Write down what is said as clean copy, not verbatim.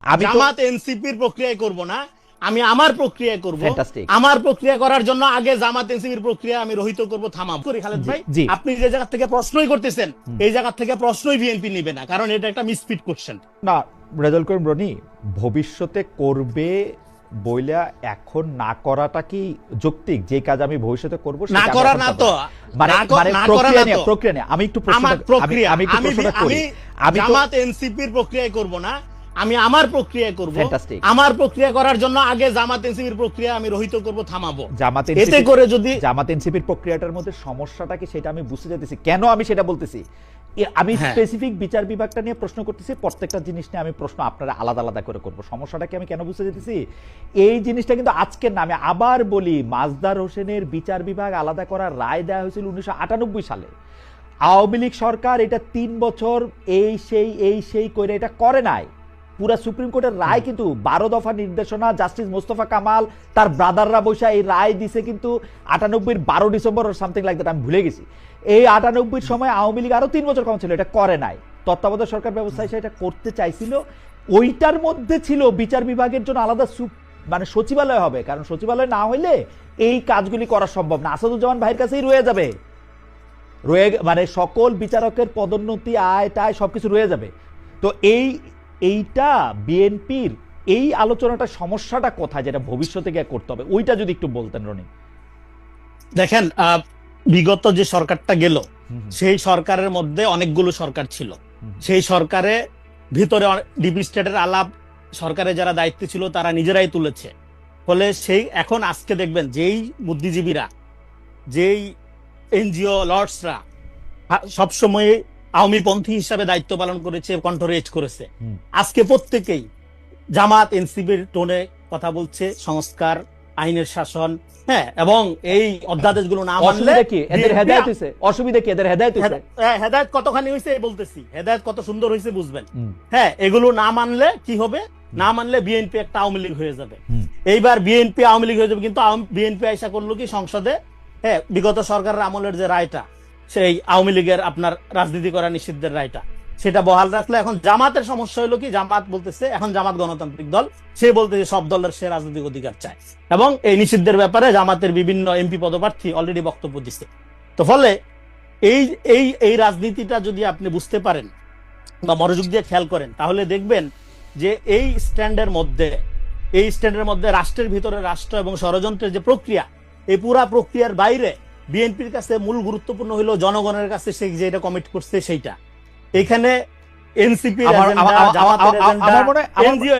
আমি জামাত এনসিপির প্রক্রিয়ায় করব না, আমি আমার প্রক্রিয়ায় করব। Fantastic. আমার প্রক্রিয়া করার জন্য আগে জামাত এনসিপির প্রক্রিয়া আমি রহিত করব, থামাবো। করি খালেদ ভাই, জি। আপনি যে জায়গা থেকে প্রশ্নই করতেছেন এই জায়গা থেকে প্রশ্নই বিএনপি নিবে না, কারণ এটা একটা মিসফিট কোশ্চেন। না রেজাল্ট করিম রনি, ভবিষ্যতে করবে বইলা এখন না করাটা কি যৌক্তিক? যে কাজ আমি ভবিষ্যতে করব না করা না তো, মানে না করা না তো। প্রক্রিয়া নিয়ে আমি একটু আমার প্রক্রিয়া আমি একটু প্রশ্নটা করি। আমি জামাত এনসিপির প্রক্রিয়ায় করব না, আমি আমার প্রক্রিয়ায় করব। Fantastic. আমার প্রক্রিয়া করার জন্য আগে জামাত এনসিপির প্রক্রিয়া আমি রহিত করব, থামাবো। জামাত এতে করে যদি জামাত এনসিপির প্রক্রিয়াটার মধ্যে সমস্যাটা কি সেটা আমি বুঝতে চাইতেছি। কেন আমি সেটা বলতেছি, আমি হ্যাঁ। স্পেসিফিক বিচার বিভাগটা নিয়ে প্রশ্ন করতেছি, প্রত্যেকটা জিনিস নিয়ে আমি প্রশ্ন আপনারা আলাদা আলাদা করে করব। সমস্যাটাকে আমি কেন বুঝতে চাইতেছি, এই জিনিসটা কিন্তু আজকের না, আমি আবার বলি, মাজদার হোসেনের বিচার বিভাগ আলাদা করার রায় দেওয়া হয়েছিল 1998 সালে। আওয়ামী লীগ সরকার এটা 3 বছর এই সেই করে এটা করে নাই। পুরা সুপ্রিম কোর্টের রায় কিন্তু 12 দফা নির্দেশনা, জাস্টিস মোস্তফা কামাল তার ব্রাদাররা বসে এই রায় দিছে কিন্তু 98 12 ডিসেম্বর আর সামথিং লাইক দ্যাট, আমি ভুলে গেছি। এই 98 সময় আওয়ামী লীগ আরো 3 বছর কম ছিল, এটা করে নাই। তত্ত্বাবধায়ক সরকার ব্যবস্থা হিসেবে এটা করতে চাইছিল। ওইটার মধ্যে ছিল বিচার বিভাগের জন্য আলাদা মানে সচিবালয় হবে, কারণ সচিবালয় না হইলে এই কাজগুলি করা সম্ভব না। আসাদুজ্জামান ভাইয়ের কাছেই রয়ে যাবে, মানে সকল বিচারকের পদোন্নতি, আয় টায় সবকিছু রয়ে যাবে। তো এইটা বিএনপির এই আলোচনাটা সমস্যাটা কোথায়, যেটা ভবিষ্যতে গিয়ে করতে হবে, ওইটা যদি একটু বলতেন রনি। দেখেন, বিগত যে সরকারটা গেল সেই সরকারের মধ্যে অনেকগুলো সরকার ছিল। সেই সরকারে ভিতরে ডিপ স্টেটের আলাপ সরকারে যারা দায়িত্বে ছিল তারা নিজেরাই তুলেছে। ফলে সেই এখন আজকে দেখবেন যেই বুদ্ধিজীবীরা, যেই এনজিও লর্ডসরা সবসময় আওয়ামী পন্থী হিসাবে দায়িত্ব পালন করেছে, কণ্ঠরেজ করেছে, আজকে প্রত্যেকেই জামাত এনসিপির টোনে কথা বলছে, সংস্কার, আইনের শাসন, হ্যাঁ, এবং এই অধ্যাদেশগুলো না মানলে কি এদের হেদায়েত হইছে, অসুবিধা কি এদের হেদায়েত হইছে? হেদায়েত কতখানি হয়েছে বলতেছি, হেদায়েত কত সুন্দর হয়েছে বুঝবেন। হ্যাঁ, এগুলো না মানলে কি হবে, না মানলে বিএনপি একটা আওয়ামী লীগ হয়ে যাবে। এইবার বিএনপি আওয়ামী লীগ হয়ে যাবে, কিন্তু বিএনপি আইসা করলো কি সংসদে, হ্যাঁ, বিগত সরকারের আমলের যে রায়টা, সেই আওয়ামী লীগের আপনার রাজনীতি করা নিষিদ্ধের রায়টা, সেটা বহাল রাখলে। এখন জামাতের সমস্যা হলো কি, জামাত বলতেছে, এখন জামাত গণতান্ত্রিক দল, সে বলতেছে সব দলের সে রাজনৈতিক অধিকার চায়, এবং এই নিষিদ্ধের ব্যাপারে জামাতের বিভিন্ন এমপি পদপ্রার্থী অলরেডি বক্তব্য দিচ্ছে। তো ফলে এই এই এই রাজনীতিটা যদি আপনি বুঝতে পারেন বা মনোযোগ দিয়ে খেয়াল করেন, তাহলে দেখবেন যে এই স্ট্যান্ডের মধ্যে রাষ্ট্রের ভিতরে রাষ্ট্র এবং ষড়যন্ত্রের যে প্রক্রিয়া, এই পুরা প্রক্রিয়ার বাইরে বিএনপির কাছে মূল গুরুত্বপূর্ণ হলো জনগণের কাছে সে যেটা কমিট করছে সেইটা। এখানে এনসিপি, এনজিও